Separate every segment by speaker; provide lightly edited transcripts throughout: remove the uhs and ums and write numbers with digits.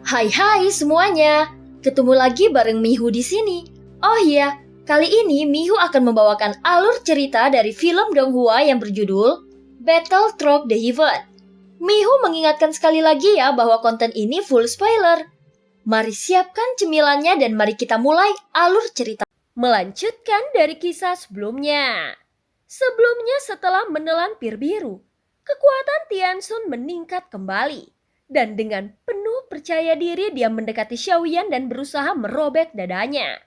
Speaker 1: Hai semuanya, ketemu lagi bareng Mihu di sini. Oh iya, kali ini Mihu akan membawakan alur cerita dari film Donghua yang berjudul Battle Through the Heaven. Mihu mengingatkan sekali lagi ya bahwa konten ini full spoiler. Mari siapkan cemilannya dan mari kita mulai alur cerita. Melanjutkan dari kisah sebelumnya. Sebelumnya setelah menelan pir biru, kekuatan Tianxun meningkat kembali. Dan dengan penuh percaya diri dia mendekati Xiaoyan dan berusaha merobek dadanya.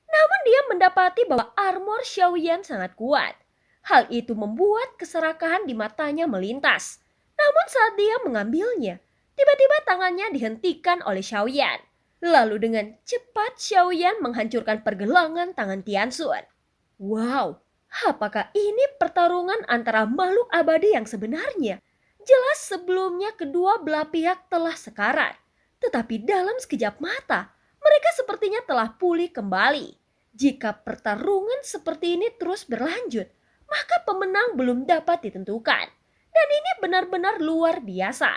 Speaker 1: Namun dia mendapati bahwa armor Xiaoyan sangat kuat. Hal itu membuat keserakahan di matanya melintas. Namun saat dia mengambilnya, tiba-tiba tangannya dihentikan oleh Xiaoyan. Lalu dengan cepat Xiaoyan menghancurkan pergelangan tangan Tianxun. Wow, apakah ini pertarungan antara makhluk abadi yang sebenarnya? Jelas sebelumnya kedua belah pihak telah sekarat. Tetapi dalam sekejap mata, mereka sepertinya telah pulih kembali. Jika pertarungan seperti ini terus berlanjut, maka pemenang belum dapat ditentukan. Dan ini benar-benar luar biasa.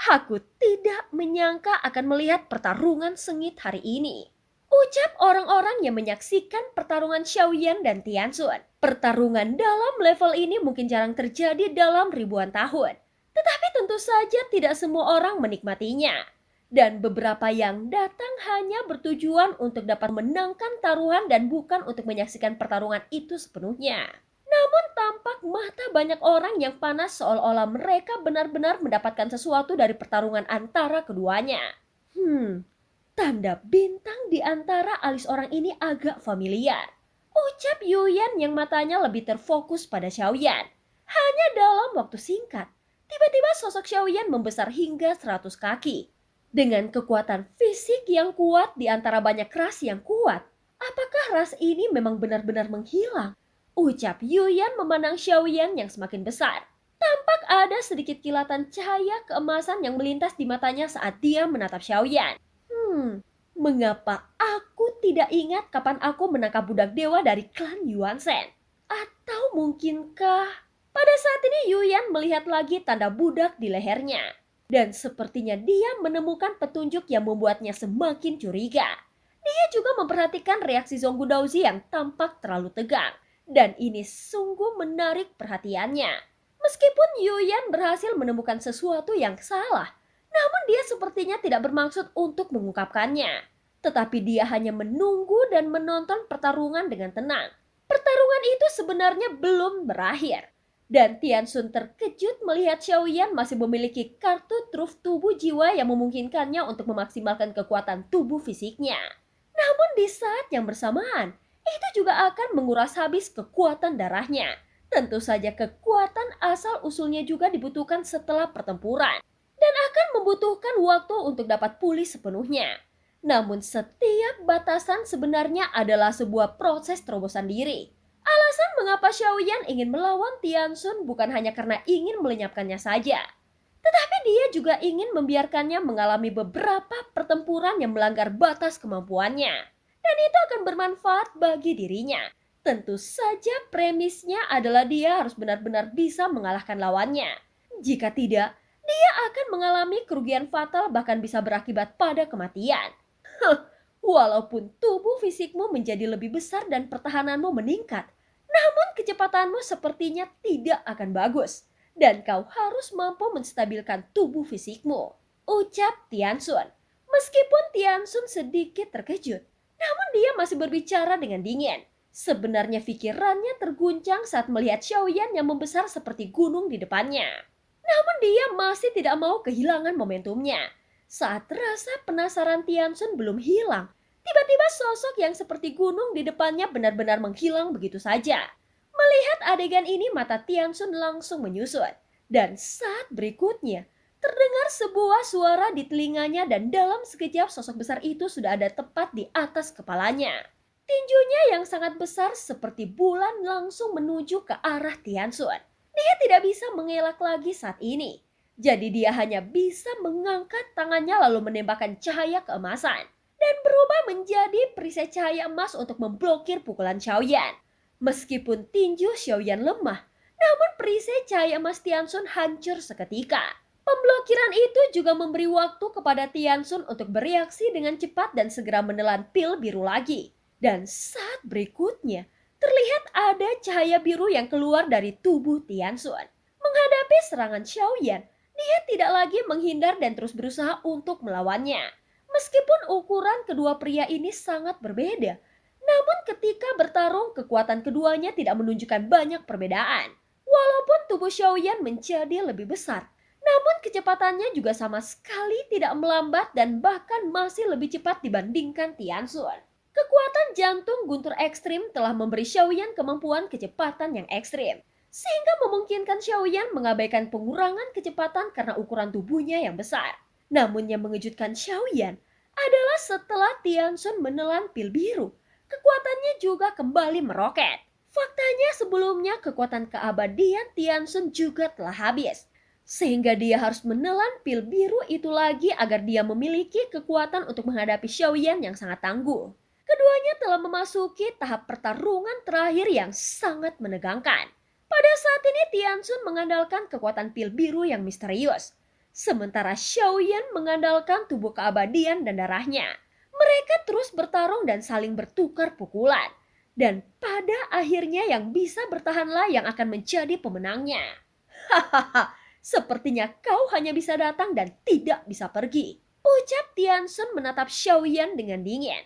Speaker 1: Aku tidak menyangka akan melihat pertarungan sengit hari ini. Ucap orang-orang yang menyaksikan pertarungan Xiaoyan dan Tianxun. Pertarungan dalam level ini mungkin jarang terjadi dalam ribuan tahun. Tetapi tentu saja tidak semua orang menikmatinya. Dan beberapa yang datang hanya bertujuan untuk dapat menangkan taruhan dan bukan untuk menyaksikan pertarungan itu sepenuhnya. Namun tampak mata banyak orang yang panas seolah-olah mereka benar-benar mendapatkan sesuatu dari pertarungan antara keduanya. Tanda bintang di antara alis orang ini agak familiar. Ucap Yuyan yang matanya lebih terfokus pada Xiaoyan. Hanya dalam waktu singkat, tiba-tiba sosok Xiaoyan membesar hingga 100 kaki. Dengan kekuatan fisik yang kuat di antara banyak ras yang kuat, apakah ras ini memang benar-benar menghilang? Ucap Yuyan memandang Xiaoyan yang semakin besar. Tampak ada sedikit kilatan cahaya keemasan yang melintas di matanya saat dia menatap Xiaoyan. Mengapa aku tidak ingat kapan aku menangkap budak dewa dari klan Yuan Shen? Atau mungkinkah pada saat ini Yuyan melihat lagi tanda budak di lehernya. Dan sepertinya dia menemukan petunjuk yang membuatnya semakin curiga. Dia juga memperhatikan reaksi Zhonggu Daozi yang tampak terlalu tegang. Dan ini sungguh menarik perhatiannya. Meskipun Yuyan berhasil menemukan sesuatu yang salah, namun dia sepertinya tidak bermaksud untuk mengungkapkannya. Tetapi dia hanya menunggu dan menonton pertarungan dengan tenang. Pertarungan itu sebenarnya belum berakhir. Dan Tianxun terkejut melihat Xiaoyan masih memiliki kartu truf tubuh jiwa yang memungkinkannya untuk memaksimalkan kekuatan tubuh fisiknya. Namun di saat yang bersamaan, itu juga akan menguras habis kekuatan darahnya. Tentu saja kekuatan asal-usulnya juga dibutuhkan setelah pertempuran. Dan akan membutuhkan waktu untuk dapat pulih sepenuhnya. Namun setiap batasan sebenarnya adalah sebuah proses terobosan diri. Alasan mengapa Xiaoyan ingin melawan Tianxun bukan hanya karena ingin melenyapkannya saja. Tetapi dia juga ingin membiarkannya mengalami beberapa pertempuran yang melanggar batas kemampuannya. Dan itu akan bermanfaat bagi dirinya. Tentu saja premisnya adalah dia harus benar-benar bisa mengalahkan lawannya. Jika tidak, dia akan mengalami kerugian fatal bahkan bisa berakibat pada kematian. Walaupun tubuh fisikmu menjadi lebih besar dan pertahananmu meningkat, namun kecepatanmu sepertinya tidak akan bagus. Dan kau harus mampu menstabilkan tubuh fisikmu. Ucap Tianxun. Meskipun Tianxun sedikit terkejut, namun dia masih berbicara dengan dingin. Sebenarnya pikirannya terguncang saat melihat Xiaoyan yang membesar seperti gunung di depannya. Namun dia masih tidak mau kehilangan momentumnya. Saat rasa penasaran Tianxun belum hilang, tiba-tiba sosok yang seperti gunung di depannya benar-benar menghilang begitu saja. Melihat adegan ini mata Tianxun langsung menyusut. Dan saat berikutnya, terdengar sebuah suara di telinganya dan dalam sekejap sosok besar itu sudah ada tepat di atas kepalanya. Tinjunya yang sangat besar seperti bulan langsung menuju ke arah Tianxun. Dia tidak bisa mengelak lagi saat ini. Jadi dia hanya bisa mengangkat tangannya lalu menembakkan cahaya keemasan. Dan berubah menjadi perisai cahaya emas untuk memblokir pukulan Xiaoyan. Meskipun tinju Xiaoyan lemah, namun perisai cahaya emas Tianxun hancur seketika.
Speaker 2: Pemblokiran itu juga memberi waktu kepada Tiansun untuk bereaksi dengan cepat dan segera menelan pil biru lagi. Dan saat berikutnya, terlihat ada cahaya biru yang keluar dari tubuh Tiansun. Menghadapi serangan Xiaoyan, dia tidak lagi menghindar dan terus berusaha untuk melawannya. Meskipun ukuran kedua pria ini sangat berbeda, namun ketika bertarung kekuatan keduanya tidak menunjukkan banyak perbedaan. Walaupun tubuh Xiaoyan menjadi lebih besar, namun kecepatannya juga sama sekali tidak melambat dan bahkan masih lebih cepat dibandingkan Tianxuan. Kekuatan jantung guntur ekstrim telah memberi Xiaoyan kemampuan kecepatan yang ekstrim, sehingga memungkinkan Xiaoyan mengabaikan pengurangan kecepatan karena ukuran tubuhnya yang besar. Namun yang mengejutkan Xiaoyan adalah setelah Tianxuan menelan pil biru, kekuatannya juga kembali meroket. Faktanya sebelumnya kekuatan keabadian Tianxuan juga telah habis, sehingga dia harus menelan pil biru itu lagi agar dia memiliki kekuatan untuk menghadapi Xiaoyan yang sangat tangguh. Keduanya telah memasuki tahap pertarungan terakhir yang sangat menegangkan. Pada saat ini Tianxuan mengandalkan kekuatan pil biru yang misterius, sementara Xiaoyan mengandalkan tubuh keabadian dan darahnya. Mereka terus bertarung dan saling bertukar pukulan. Dan pada akhirnya yang bisa bertahanlah yang akan menjadi pemenangnya. Hahaha. Sepertinya kau hanya bisa datang dan tidak bisa pergi, ucap Tianxuan menatap Xiaoyan dengan dingin.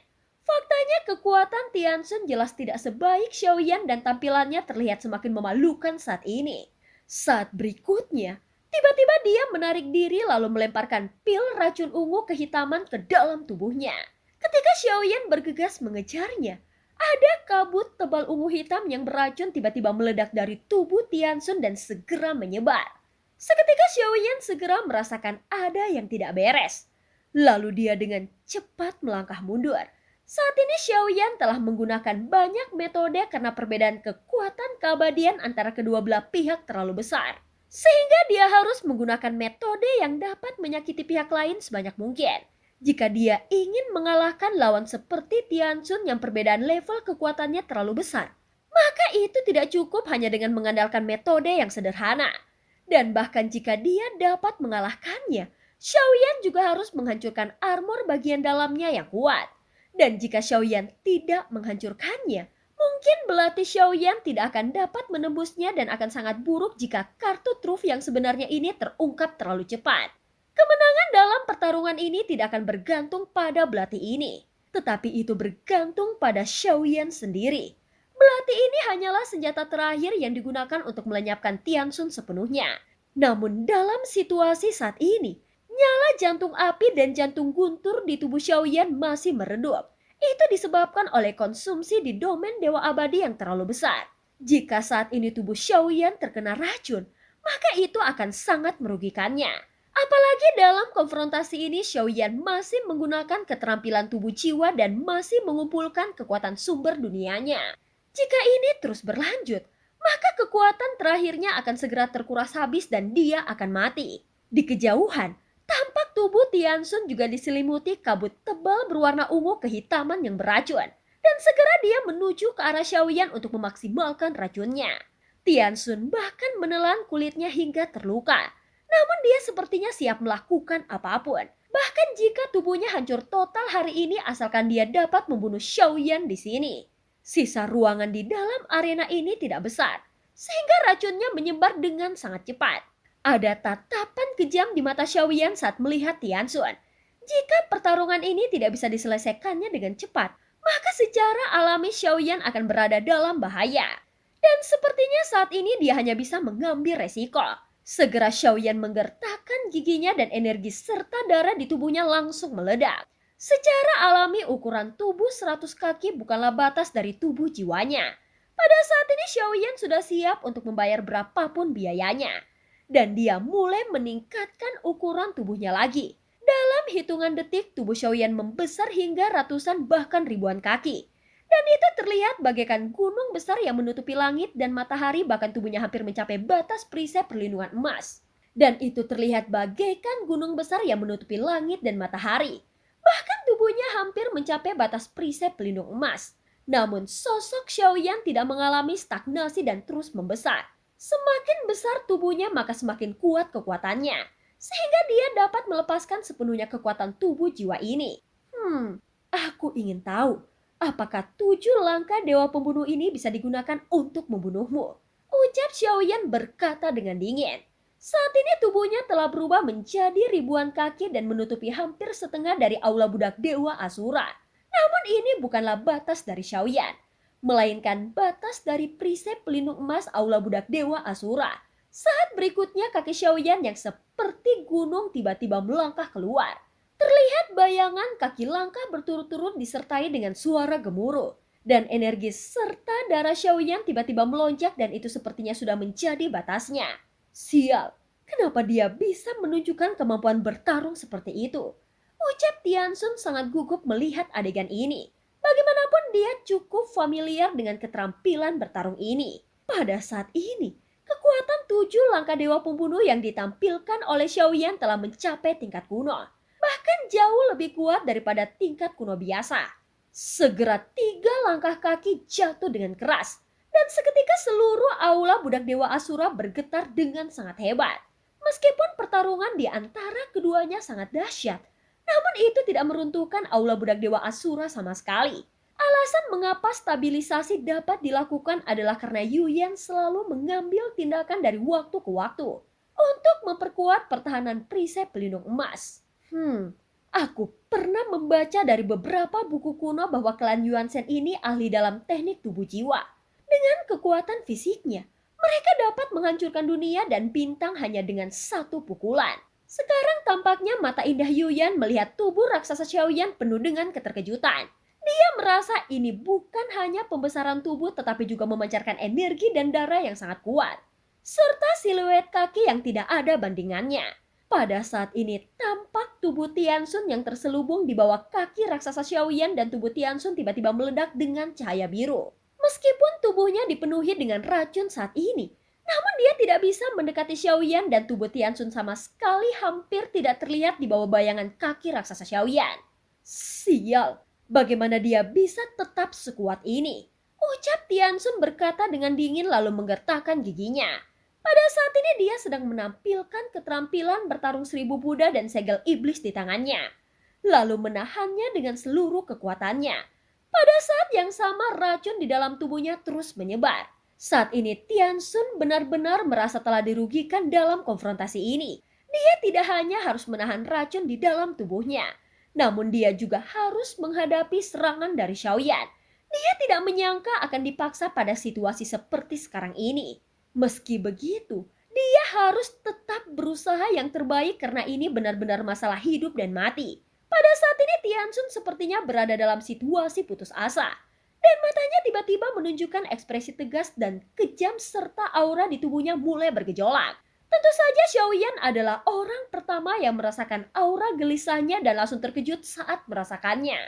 Speaker 2: Faktanya kekuatan Tianxuan jelas tidak sebaik Xiaoyan dan tampilannya terlihat semakin memalukan saat ini. Saat berikutnya, tiba-tiba dia menarik diri lalu melemparkan pil racun ungu kehitaman ke dalam tubuhnya. Ketika Xiaoyan bergegas mengejarnya, ada kabut tebal ungu hitam yang beracun tiba-tiba meledak dari tubuh Tianxuan dan segera menyebar. Seketika Xiaoyan segera merasakan ada yang tidak beres. Lalu dia dengan cepat melangkah mundur. Saat ini Xiaoyan telah menggunakan banyak metode karena perbedaan kekuatan keabadian antara kedua belah pihak terlalu besar. Sehingga dia harus menggunakan metode yang dapat menyakiti pihak lain sebanyak mungkin. Jika dia ingin mengalahkan lawan seperti Tianxuan yang perbedaan level kekuatannya terlalu besar, maka itu tidak cukup hanya dengan mengandalkan metode yang sederhana. Dan bahkan jika dia dapat mengalahkannya, Xiaoyan juga harus menghancurkan armor bagian dalamnya yang kuat. Dan jika Xiaoyan tidak menghancurkannya, mungkin belati Xiaoyan tidak akan dapat menembusnya dan akan sangat buruk jika kartu truf yang sebenarnya ini terungkap terlalu cepat. Kemenangan dalam pertarungan ini tidak akan bergantung pada belati ini, tetapi itu bergantung pada Xiaoyan sendiri. Belati ini hanyalah senjata terakhir yang digunakan untuk melenyapkan Tianxuan sepenuhnya. Namun dalam situasi saat ini, nyala jantung api dan jantung guntur di tubuh Xiaoyan masih meredup. Itu disebabkan oleh konsumsi di domain Dewa Abadi yang terlalu besar. Jika saat ini tubuh Xiaoyan terkena racun, maka itu akan sangat merugikannya. Apalagi dalam konfrontasi ini Xiaoyan masih menggunakan keterampilan tubuh jiwa dan masih mengumpulkan kekuatan sumber dunianya. Jika ini terus berlanjut, maka kekuatan terakhirnya akan segera terkuras habis dan dia akan mati. Di kejauhan, tampak tubuh Tianxuan juga diselimuti kabut tebal berwarna ungu kehitaman yang beracun. Dan segera dia menuju ke arah Xiaoyan untuk memaksimalkan racunnya. Tianxuan bahkan menelan kulitnya hingga terluka. Namun dia sepertinya siap melakukan apapun. Bahkan jika tubuhnya hancur total hari ini asalkan dia dapat membunuh Xiaoyan di sini. Sisa ruangan di dalam arena ini tidak besar, sehingga racunnya menyebar dengan sangat cepat. Ada tatapan kejam di mata Xiaoyan saat melihat Tianxuan. Jika pertarungan ini tidak bisa diselesaikannya dengan cepat, maka secara alami Xiaoyan akan berada dalam bahaya. Dan sepertinya saat ini dia hanya bisa mengambil resiko. Segera Xiaoyan menggertakkan giginya dan energi serta darah di tubuhnya langsung meledak. Secara alami ukuran tubuh 100 kaki bukanlah batas dari tubuh jiwanya. Pada saat ini Xiaoyan sudah siap untuk membayar berapapun biayanya. Dan dia mulai meningkatkan ukuran tubuhnya lagi. Dalam hitungan detik tubuh Xiaoyan membesar hingga ratusan bahkan ribuan kaki. Dan itu terlihat bagaikan gunung besar yang menutupi langit dan matahari, bahkan tubuhnya hampir mencapai batas perisai perlindungan emas. Dan itu terlihat bagaikan gunung besar yang menutupi langit dan matahari. Bahkan tubuhnya hampir mencapai batas perisai pelindung emas. Namun sosok Xiaoyan tidak mengalami stagnasi dan terus membesar. Semakin besar tubuhnya maka semakin kuat kekuatannya. sehingga dia dapat melepaskan sepenuhnya kekuatan tubuh jiwa ini. Aku ingin tahu, apakah 7 langkah dewa pembunuh ini bisa digunakan untuk membunuhmu? Ucap Xiaoyan berkata dengan dingin. Saat ini tubuhnya telah berubah menjadi ribuan kaki dan menutupi hampir setengah dari aula budak dewa Asura. Namun ini bukanlah batas dari Xiaoyan, melainkan batas dari perisai pelindung emas aula budak dewa Asura. Saat berikutnya kaki Xiaoyan yang seperti gunung tiba-tiba melangkah keluar. Terlihat bayangan kaki langkah berturut-turut disertai dengan suara gemuruh. Dan energi serta darah Xiaoyan tiba-tiba melonjak dan itu sepertinya sudah menjadi batasnya. Sial, kenapa dia bisa menunjukkan kemampuan bertarung seperti itu? Ucap Tiansun sangat gugup melihat adegan ini. Bagaimanapun dia cukup familiar dengan keterampilan bertarung ini. Pada saat ini, kekuatan 7 langkah dewa pembunuh yang ditampilkan oleh Xiaoyan telah mencapai tingkat kuno. Bahkan jauh lebih kuat daripada tingkat kuno biasa. Segera 3 langkah kaki jatuh dengan keras. Dan seketika seluruh aula budak dewa Asura bergetar dengan sangat hebat. Meskipun pertarungan di antara keduanya sangat dahsyat, namun itu tidak meruntuhkan aula budak dewa Asura sama sekali. Alasan mengapa stabilisasi dapat dilakukan adalah karena Yuyan selalu mengambil tindakan dari waktu ke waktu untuk memperkuat pertahanan perisai pelindung emas. Aku pernah membaca dari beberapa buku kuno bahwa klan Yuanzhen ini ahli dalam teknik tubuh jiwa. Dengan kekuatan fisiknya, mereka dapat menghancurkan dunia dan bintang hanya dengan satu pukulan. Sekarang tampaknya mata indah Yuyan melihat tubuh raksasa Xiaoyan penuh dengan keterkejutan. Dia merasa ini bukan hanya pembesaran tubuh tetapi juga memancarkan energi dan darah yang sangat kuat. Serta siluet kaki yang tidak ada bandingannya. Pada saat ini tampak tubuh Tiansun yang terselubung di bawah kaki raksasa Xiaoyan dan tubuh Tiansun tiba-tiba meledak dengan cahaya biru. Meskipun tubuhnya dipenuhi dengan racun saat ini, namun dia tidak bisa mendekati Xiaoyan dan tubuh Tiansun sama sekali hampir tidak terlihat di bawah bayangan kaki raksasa Xiaoyan. Sial, bagaimana dia bisa tetap sekuat ini? Ucap Tiansun berkata dengan dingin lalu menggertakkan giginya. Pada saat ini dia sedang menampilkan keterampilan bertarung 1000 Buddha dan segel iblis di tangannya. Lalu menahannya dengan seluruh kekuatannya. Pada saat yang sama racun di dalam tubuhnya terus menyebar. Saat ini Tiansun benar-benar merasa telah dirugikan dalam konfrontasi ini. Dia tidak hanya harus menahan racun di dalam tubuhnya, namun dia juga harus menghadapi serangan dari Xiaoyan. Dia tidak menyangka akan dipaksa pada situasi seperti sekarang ini. Meski begitu, dia harus tetap berusaha yang terbaik karena ini benar-benar masalah hidup dan mati. Pada saat ini Tiansun sepertinya berada dalam situasi putus asa. Dan matanya tiba-tiba menunjukkan ekspresi tegas dan kejam serta aura di tubuhnya mulai bergejolak. Tentu saja Xiaoyan adalah orang pertama yang merasakan aura gelisahnya dan langsung terkejut saat merasakannya.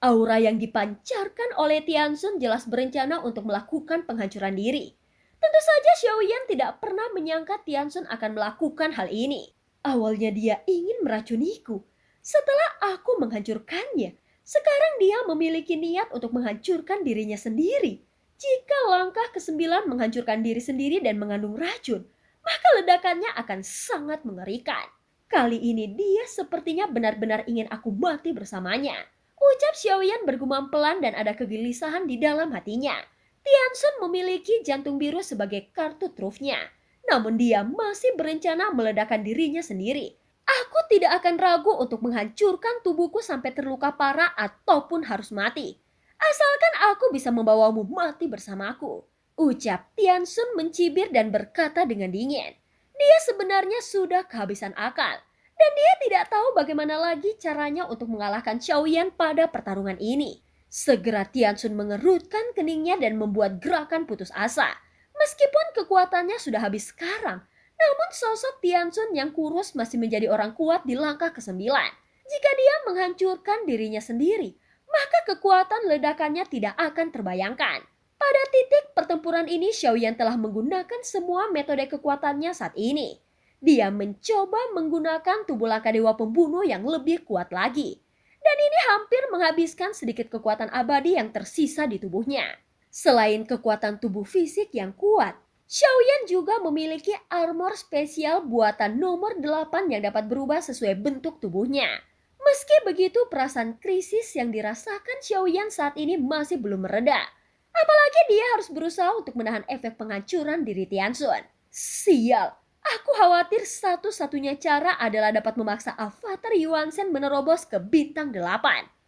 Speaker 2: Aura yang dipancarkan oleh Tiansun jelas berencana untuk melakukan penghancuran diri. Tentu saja Xiaoyan tidak pernah menyangka Tiansun akan melakukan hal ini. Awalnya dia ingin meracuniku. Setelah aku menghancurkannya, sekarang dia memiliki niat untuk menghancurkan dirinya sendiri. Jika langkah ke-9 menghancurkan diri sendiri dan mengandung racun, maka ledakannya akan sangat mengerikan. Kali ini dia sepertinya benar-benar ingin aku mati bersamanya. Ucap Xiaoyan bergumam pelan dan ada kegelisahan di dalam hatinya. Tiansun memiliki jantung biru sebagai kartu trufnya. Namun dia masih berencana meledakkan dirinya sendiri. Aku tidak akan ragu untuk menghancurkan tubuhku sampai terluka parah ataupun harus mati. Asalkan aku bisa membawamu mati bersamaku. Ucap Tiansun mencibir dan berkata dengan dingin. Dia sebenarnya sudah kehabisan akal. Dan dia tidak tahu bagaimana lagi caranya untuk mengalahkan Xiaoyan pada pertarungan ini. Segera Tiansun mengerutkan keningnya dan membuat gerakan putus asa. Meskipun kekuatannya sudah habis sekarang, namun sosok Tiansun yang kurus masih menjadi orang kuat di langkah ke-9. Jika dia menghancurkan dirinya sendiri, maka kekuatan ledakannya tidak akan terbayangkan. Pada titik pertempuran ini, Xiaoyan telah menggunakan semua metode kekuatannya saat ini. Dia mencoba menggunakan tubuh langkah dewa pembunuh yang lebih kuat lagi. Dan ini hampir menghabiskan sedikit kekuatan abadi yang tersisa di tubuhnya. Selain kekuatan tubuh fisik yang kuat, Xiaoyan juga memiliki armor spesial buatan nomor 8 yang dapat berubah sesuai bentuk tubuhnya. Meski begitu, perasaan krisis yang dirasakan Xiaoyan saat ini masih belum mereda. Apalagi dia harus berusaha untuk menahan efek penghancuran diri Tianxun. Sial, aku khawatir satu-satunya cara adalah dapat memaksa avatar Yuan Shen menerobos ke bintang 8.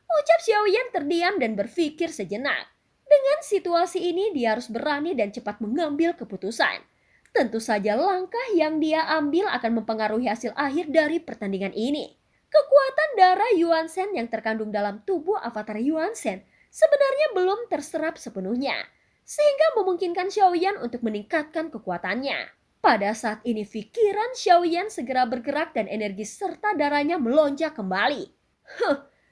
Speaker 2: Ucap Xiaoyan terdiam dan berpikir sejenak. Dengan situasi ini dia harus berani dan cepat mengambil keputusan. Tentu saja langkah yang dia ambil akan mempengaruhi hasil akhir dari pertandingan ini. Kekuatan darah Yuan Shen yang terkandung dalam tubuh avatar Yuan Shen sebenarnya belum terserap sepenuhnya, sehingga memungkinkan Xiaoyan untuk meningkatkan kekuatannya. Pada saat ini pikiran Xiaoyan segera bergerak dan energi serta darahnya melonjak kembali.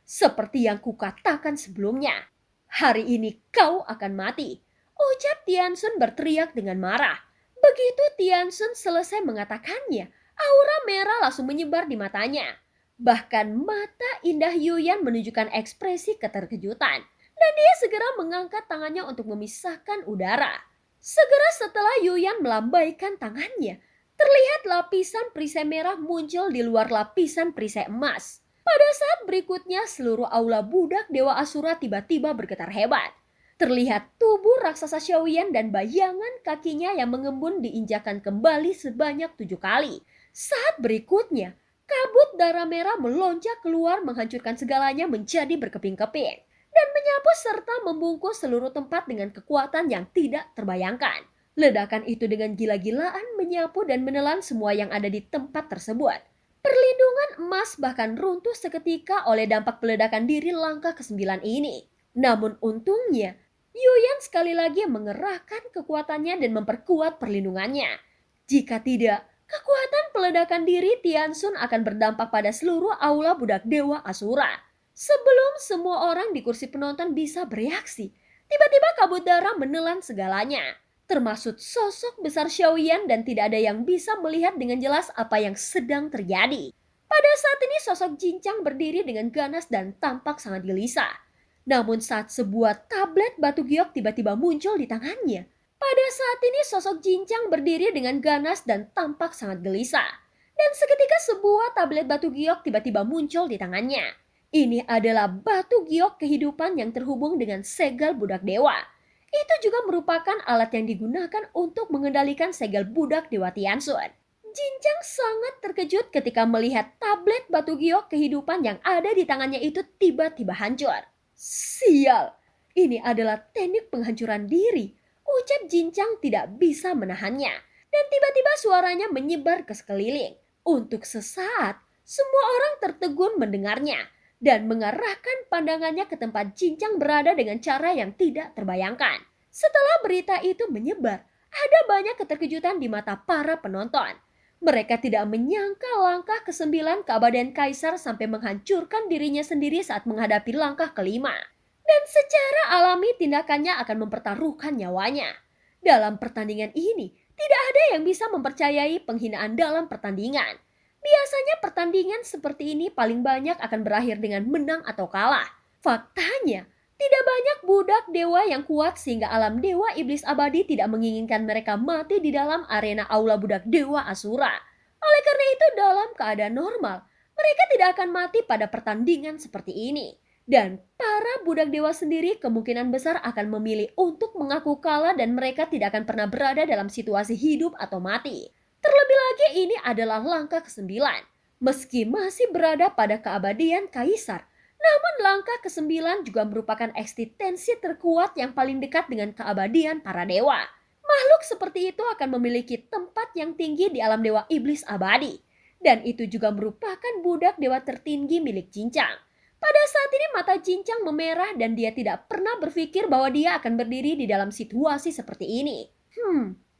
Speaker 2: Seperti yang kukatakan sebelumnya. Hari ini kau akan mati, ucap Tianxun berteriak dengan marah. Begitu Tianxun selesai mengatakannya, aura merah langsung menyebar di matanya. Bahkan mata indah Yuyan menunjukkan ekspresi keterkejutan. Dan dia segera mengangkat tangannya untuk memisahkan udara. Segera setelah Yuyan melambaikan tangannya, terlihat lapisan perisai merah muncul di luar lapisan perisai emas. Pada saat berikutnya, seluruh aula budak Dewa Asura tiba-tiba bergetar hebat. Terlihat tubuh raksasa Xiaoyan dan bayangan kakinya yang mengembun diinjakan kembali sebanyak 7 kali. Saat berikutnya, kabut darah merah melonjak keluar menghancurkan segalanya menjadi berkeping-keping. Dan menyapu serta membungkus seluruh tempat dengan kekuatan yang tidak terbayangkan. Ledakan itu dengan gila-gilaan menyapu dan menelan semua yang ada di tempat tersebut. Perlindungan emas bahkan runtuh seketika oleh dampak peledakan diri langkah ke-9 ini. Namun untungnya, Yuyan sekali lagi mengerahkan kekuatannya dan memperkuat perlindungannya. Jika tidak, kekuatan peledakan diri Tianxun akan berdampak pada seluruh aula budak Dewa Asura. Sebelum semua orang di kursi penonton bisa bereaksi, tiba-tiba kabut darah menelan segalanya. Termasuk sosok besar Xiaoyan dan tidak ada yang bisa melihat dengan jelas apa yang sedang terjadi. Pada saat ini sosok Jincang berdiri dengan ganas dan tampak sangat gelisah. Namun saat sebuah tablet batu giok tiba-tiba muncul di tangannya. Pada saat ini sosok Jincang berdiri dengan ganas dan tampak sangat gelisah. Dan seketika sebuah tablet batu giok tiba-tiba muncul di tangannya. Ini adalah batu giok kehidupan yang terhubung dengan segel budak dewa. Itu juga merupakan alat yang digunakan untuk mengendalikan segel budak Dewa Tianxun. Jincang sangat terkejut ketika melihat tablet batu giok kehidupan yang ada di tangannya itu tiba-tiba hancur. Sial, ini adalah teknik penghancuran diri. Ucap Jincang tidak bisa menahannya. Dan tiba-tiba suaranya menyebar ke sekeliling. Untuk sesaat, semua orang tertegun mendengarnya. Dan mengarahkan pandangannya ke tempat Jincang berada dengan cara yang tidak terbayangkan. Setelah berita itu menyebar, ada banyak keterkejutan di mata para penonton. Mereka tidak menyangka langkah ke-9 keabadian Kaisar sampai menghancurkan dirinya sendiri saat menghadapi langkah ke-5. Dan secara alami tindakannya akan mempertaruhkan nyawanya. Dalam pertandingan ini, tidak ada yang bisa mempercayai penghinaan dalam pertandingan. Biasanya pertandingan seperti ini paling banyak akan berakhir dengan menang atau kalah. Faktanya, tidak banyak budak dewa yang kuat sehingga alam dewa iblis abadi tidak menginginkan mereka mati di dalam arena aula budak dewa Asura. Oleh karena itu dalam keadaan normal, mereka tidak akan mati pada pertandingan seperti ini. Dan para budak dewa sendiri kemungkinan besar akan memilih untuk mengaku kalah dan mereka tidak akan pernah berada dalam situasi hidup atau mati. Terlebih lagi ini adalah langkah ke-9. Meski masih berada pada keabadian Kaisar, namun langkah ke-9 juga merupakan eksistensi terkuat yang paling dekat dengan keabadian para dewa. Makhluk seperti itu akan memiliki tempat yang tinggi di alam dewa iblis abadi. Dan itu juga merupakan budak dewa tertinggi milik Jincang. Pada saat ini mata Jincang memerah dan dia tidak pernah berpikir bahwa dia akan berdiri di dalam situasi seperti ini.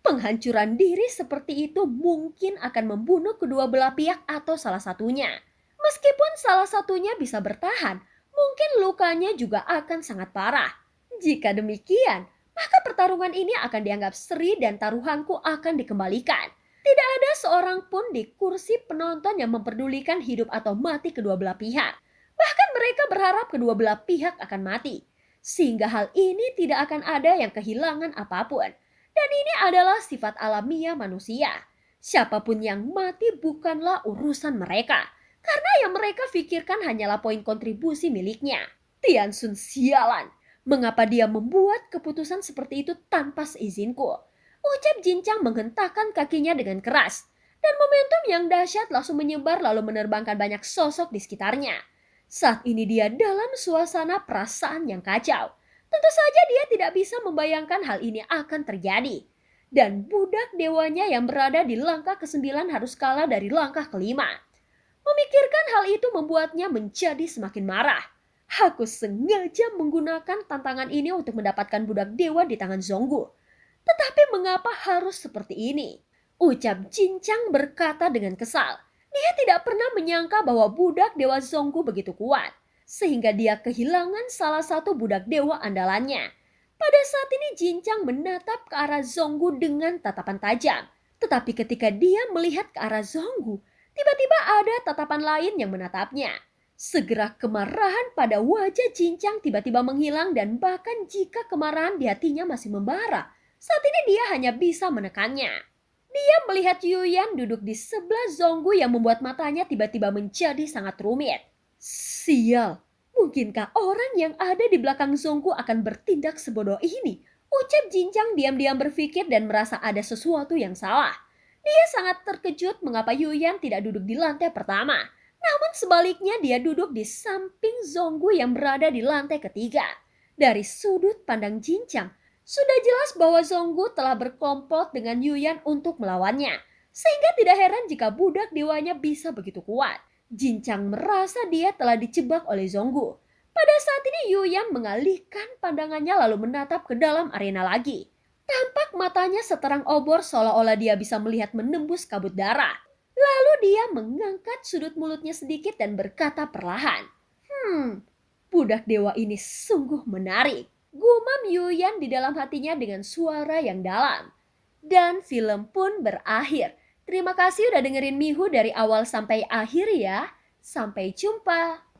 Speaker 2: Penghancuran diri seperti itu mungkin akan membunuh kedua belah pihak atau salah satunya. Meskipun salah satunya bisa bertahan, mungkin lukanya juga akan sangat parah. Jika demikian, maka pertarungan ini akan dianggap seri dan taruhanku akan dikembalikan. Tidak ada seorang pun di kursi penonton yang memperdulikan hidup atau mati kedua belah pihak. Bahkan mereka berharap kedua belah pihak akan mati. Sehingga hal ini tidak akan ada yang kehilangan apapun. Dan ini adalah sifat alamiah manusia. Siapapun yang mati bukanlah urusan mereka. Karena yang mereka pikirkan hanyalah poin kontribusi miliknya. Tiansun sialan. Mengapa dia membuat keputusan seperti itu tanpa seizinku? Ucap Jincang menghentakkan kakinya dengan keras. Dan momentum yang dahsyat langsung menyebar lalu menerbangkan banyak sosok di sekitarnya. Saat ini dia dalam suasana perasaan yang kacau. Tentu saja dia tidak bisa membayangkan hal ini akan terjadi. Dan budak dewanya yang berada di langkah ke-9 harus kalah dari langkah ke-5. Memikirkan hal itu membuatnya menjadi semakin marah. Aku sengaja menggunakan tantangan ini untuk mendapatkan budak dewa di tangan Zonggu. Tetapi mengapa harus seperti ini? Ucap Jincang berkata dengan kesal. Dia tidak pernah menyangka bahwa budak dewa Zonggu begitu kuat. Sehingga dia kehilangan salah satu budak dewa andalannya. Pada saat ini Jincang menatap ke arah Zonggu dengan tatapan tajam. Tetapi ketika dia melihat ke arah Zonggu, tiba-tiba ada tatapan lain yang menatapnya. Segera kemarahan pada wajah Jincang tiba-tiba menghilang dan bahkan jika kemarahan di hatinya masih membara, saat ini dia hanya bisa menekannya. Dia melihat Yuyan duduk di sebelah Zonggu yang membuat matanya tiba-tiba menjadi sangat rumit. Sial, mungkinkah orang yang ada di belakang Zonggu akan bertindak sebodoh ini? Ucap Jincang diam-diam berpikir dan merasa ada sesuatu yang salah. Dia sangat terkejut mengapa Yuyan tidak duduk di lantai pertama. Namun sebaliknya dia duduk di samping Zonggu yang berada di lantai ketiga. Dari sudut pandang Jincang, sudah jelas bahwa Zonggu telah berkomplot dengan Yuyan untuk melawannya. Sehingga tidak heran jika budak dewanya bisa begitu kuat. Jincang merasa dia telah dijebak oleh Zonggu. Pada saat ini Yuyan mengalihkan pandangannya lalu menatap ke dalam arena lagi. Tampak matanya seterang obor seolah-olah dia bisa melihat menembus kabut darah. Lalu dia mengangkat sudut mulutnya sedikit dan berkata perlahan. Budak dewa ini sungguh menarik. Gumam Yuyan di dalam hatinya dengan suara yang dalam. Dan film pun berakhir. Terima kasih udah dengerin Mihu dari awal sampai akhir ya. Sampai jumpa.